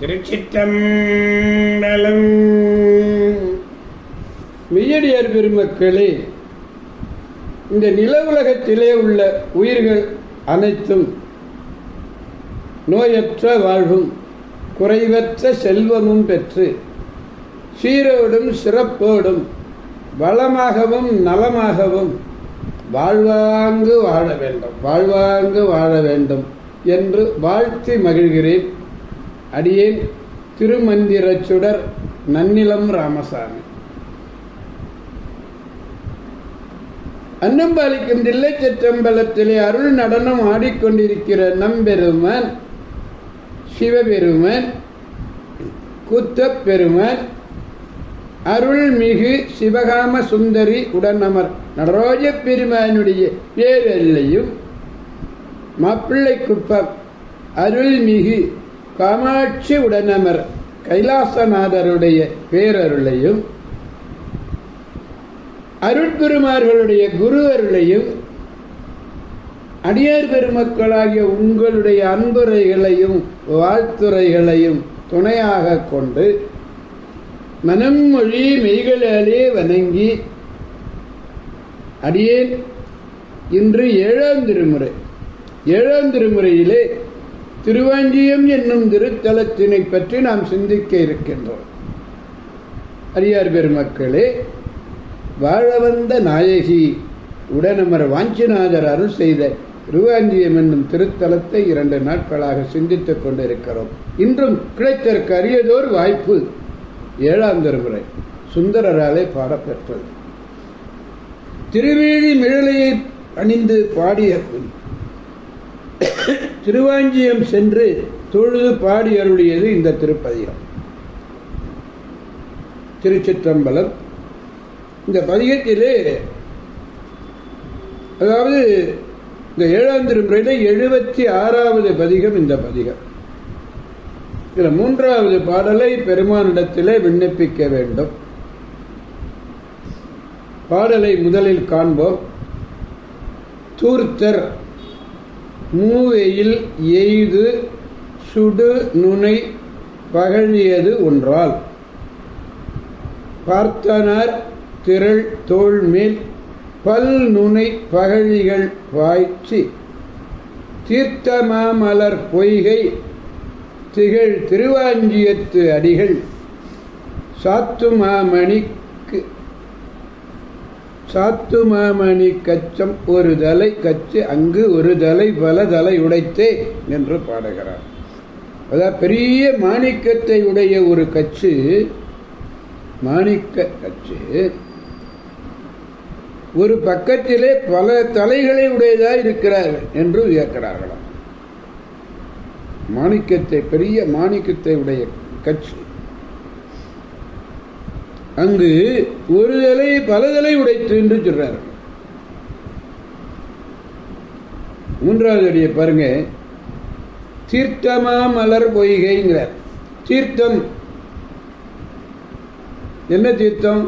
திருச்சிற்றம்பலம். மெய்யடியார் பெருமக்களே, இந்த நில உலகத்திலே உள்ள உயிர்கள் அனைத்தும் நோயற்ற வாழ்வும் குறைவற்ற செல்வமும் பெற்று சீரோடும் சிறப்போடும் வளமாகவும் நலமாகவும் வாழ்வாங்கு வாழ வேண்டும் என்று வாழ்த்தி மகிழ்கிறேன். அடியேன் திருமந்திரச் சுடர் நன்னிலம் ராமசாமி. அன்னம்பாலிக்கும் தில்லை சிற்றம்பலத்திலே அருள் நடனம் ஆடிக்கொண்டிருக்கிற நம்பெருமான் சிவபெருமான் கூத்தப்பெருமான் அருள்மிகு சிவகாம சுந்தரி உடனமர் நடராஜ பெருமானுடைய பேரல்லையும் மாப்பிள்ளை குப்பம் அருள்மிகு காமாட்சி உடனமர் கைலாசநாதருடைய பேரருளையும் அருட்குருமார்களுடைய குரு அருளையும் அடியார் பெருமக்களாகிய உங்களுடைய அன்புரைகளையும் வாழ்த்துரைகளையும் துணையாக கொண்டு மனம் மொழி மெய்களாலே வணங்கி அடியேன் இன்று ஏழாம் திருமுறையிலே திருவாஞ்சியம் என்னும் திருத்தலத்தினை பற்றி நாம் சிந்திக்க இருக்கின்றோம். அடியார் பெருமக்களே, வாழ வந்த நாயகி உடனமர் வாஞ்சிநாதர் அருள் செய்த திருவாஞ்சியம் என்னும் திருத்தலத்தை 2 நாட்களாக சிந்தித்துக் கொண்டிருக்கிறோம். இன்றும் கிடைத்திருக்க அரியதோர் வாய்ப்பு 7ஆம் திருமுறை சுந்தரராலே பாடப்பெற்றது. திருவேழி மிழலையை அணிந்து பாடிய திருவாஞ்சியம் சென்று தொழுது பாடி அருளியது இந்த திருப்பதிகம். திருச்சிற்றம்பலம். இந்த பதிகத்திலே, அதாவது இந்த 7ஆம் திருமுறையில 76வது பதிகம் இந்த பதிகம். இதில் 3வது பாடலை பெருமானிடத்திலே விண்ணப்பிக்க வேண்டும். பாடலை முதலில் காண்போம். தூர்த்தர் மூவையில் எய்து சுடு நுனை பகழியது ஒன்றால் பார்த்தனார் திரள் தோள் மேல் பல் நுனை பகழிகள் பாய்ச்சி தீர்த்தமாமலர் பொய்கை திகழ் திருவாஞ்சியத்து அடிகள் சாத்துமாமணி கச்சம் ஒரு தலை கச்சு அங்கு ஒரு தலை பல தலை உடைத்தே என்று பாடுகிறார். அதாவது பெரிய மாணிக்கத்தை உடைய ஒரு கச்சு, மாணிக்க கச்சு ஒரு பக்கத்திலே பல தலைகளை உடையதாக இருக்கிறார்கள் என்று வியக்கிறார்களாம். மாணிக்கத்தை, பெரிய மாணிக்கத்தை உடைய கச்சு அங்கு ஒரு தலை பல தலை உடைத்து என்று சொல்றார்கள். 3வது அடியை பாருங்க. தீர்த்தமா மலர் பொய்கைங்கிறார். தீர்த்தம் என்ன தீர்த்தம்?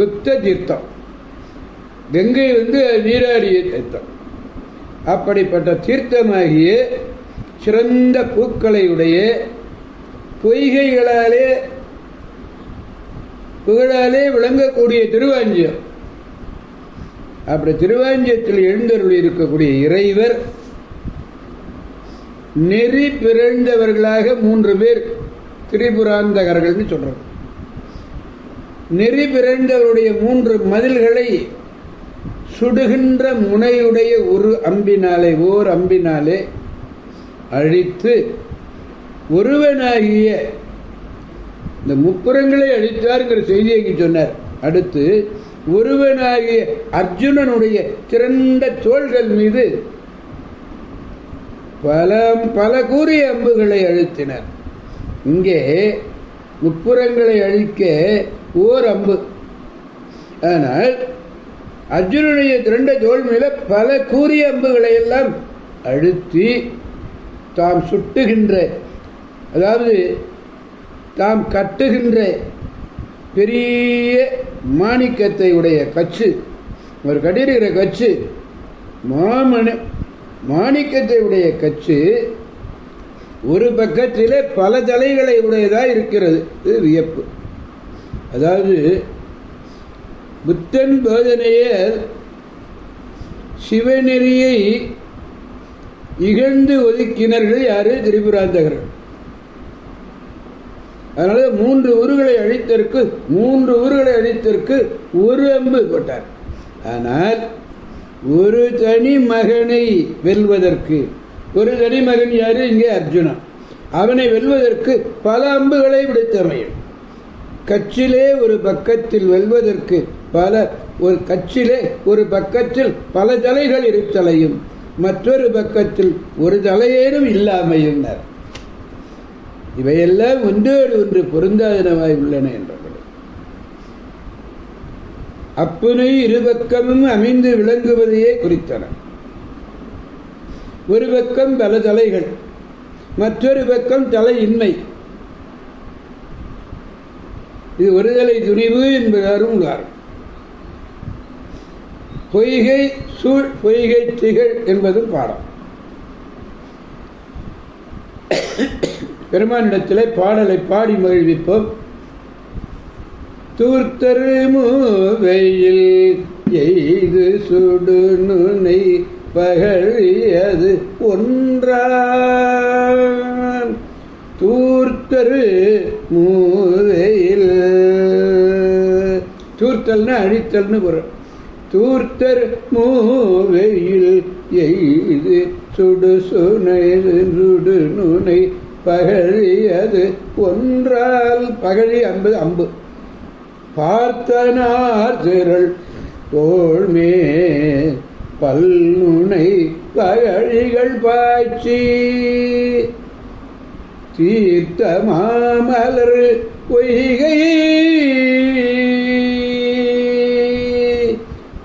குத்த தீர்த்தம். கங்கை நீராடிய தீர்த்தம். அப்படிப்பட்ட தீர்த்தமாகிய சிறந்த பூக்களை உடைய பொய்கைகளாலே புகழாலே விளங்கக்கூடிய திருவாஞ்சியம். அப்படி திருவாஞ்சியத்தில் எழுந்தருள் இருக்கக்கூடிய இறைவர் நெறி பிறந்தவர்களாக 3 பேர் திரிபுராந்தகர்கள் சொல்றாங்க. நெறி பிறந்தவருடைய 3 மதில்களை சுடுகின்ற முனையுடைய ஓர் அம்பினாலே அழித்து ஒருவனாகிய இந்த முப்புறங்களை அழித்தார்ங்கிற செய்தியை இங்கு சொன்னார். அடுத்து ஒருவனாகிய அர்ஜுனனுடைய திரண்ட தோள்கள் மீது பல கூறிய அம்புகளை அழுத்தினர். இங்கே முப்புறங்களை அழிக்க ஓர் அம்பு. ஆனால் அர்ஜுனனுடைய திரண்ட தோள் மீது பல கூறிய அம்புகளை எல்லாம் அழுத்தி தாம் சுட்டுகின்ற, அதாவது தாம் கட்டுகின்ற பெரிய மாணிக்கத்தை உடைய கச்சு, ஒரு கட்டிருக்கிற கச்சு மாணிக்கத்தை உடைய கச்சு ஒரு பக்கத்திலே பல தலைகளை உடையதா இருக்கிறது. இது வியப்பு. அதாவது புத்தன் போதனையே சிவநெறியை இகழ்ந்து ஒதுக்கினர்கள் யாரு? திரிபுராந்தகர்கள். அதனால 3 ஊர்களை அழித்தற்கு ஒரு அம்பு போட்டார். ஆனால் ஒரு தனி மகனை வெல்வதற்கு, ஒரு தனி மகன் யாரு? இங்கே அர்ஜுனன். அவனை வெல்வதற்கு பல அம்புகளை விடுத்தமையும். கச்சிலே ஒரு பக்கத்தில் வெல்வதற்கு ஒரு கச்சிலே ஒரு பக்கத்தில் பல தலைகள் இருத்தலையும், மற்றொரு பக்கத்தில் ஒரு தலையேனும் இல்லாமையும். இவையெல்லாம் ஒன்றோடு ஒன்று பொருந்தாதனவாய் உள்ளன என்றார்கள். அப்புனை இருபக்கமும் அமைந்து விளங்குவதையே குறித்தன. ஒரு பக்கம் பல தலைகள், மற்றொரு பக்கம் தலையின்மை. இது ஒருதலை துணிவு என்பதாரும் உள்ளார். பொய்கை சூழ் பொய்கை திகழ் என்பதும் பாடம். பெருமானிடத்திலே பாடலை பாடி மகிழ்விப்போம். தூர்த்தரு மூவையில் எய்து சுடு நுனை பகழியது ஒன்றான். தூர்த்தரு மூவையில், தூர்த்தல்னா அழித்தல்னு வரும். தூர்த்தர் மூவையில் எய்து சுடு நுனை பகழியது ஒன்றால். பகழி என்பது அம்பு. பார்த்தனார் திரள் தோள்மே பல்நுனை பகழிகள் பாய்ச்சி தீர்த்த மாமலர் பொய்கை,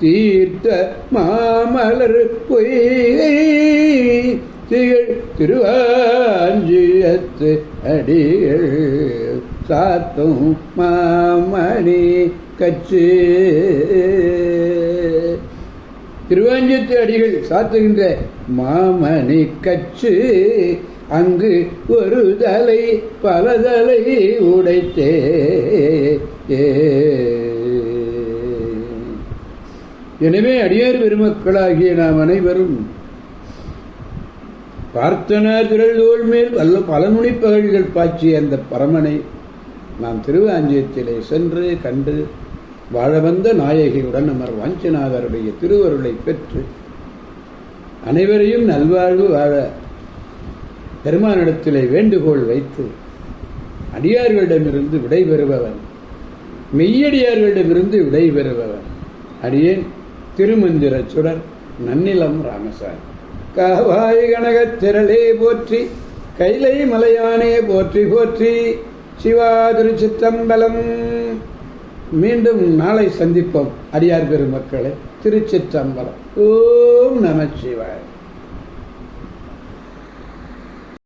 தீர்த்த மாமலர் பொய்கை திகழ் திருவாஞ்சியத்து அடிகள் சாத்தும் மாமணி கச்சு. திருவாஞ்சியத்து அடிகள் சாத்துகின்ற மாமணி கச்சு அங்கு ஒரு தலை பல தலை உடைத்தே. எனவே அடியார் பெருமக்களாகிய நாம் அனைவரும் பார்த்தனார் திரள் தோள் மேல் பல நுனிப்பகழ்கள் பாய்ச்சிய அந்த பரமனை நாம் திருவாஞ்சியத்திலே சென்று கண்டு வாழ வந்த நாயகியுடன் அமர் வாஞ்சநாதருடைய திருவருளை பெற்று அனைவரையும் நல்வாழ்வு வாழ பெருமானிடத்திலே வேண்டுகோள் வைத்து அடியார்களிடமிருந்து விடைபெறுபவன், மெய்யடியார்களிடமிருந்து விடைபெறுபவன் அடியேன் திருமந்திர சுடர் நன்னிலம் ராமசாமி. காவாய் கனகத் திரளே போற்றி, கைலை மலையானே போற்றி போற்றி. சிவா திருச்சிற்றம்பலம். மீண்டும் நாளை சந்திப்போம் அடியார் பெருமக்களே. திருச்சிற்றம்பலம். ஓம் நமச்சிவாய.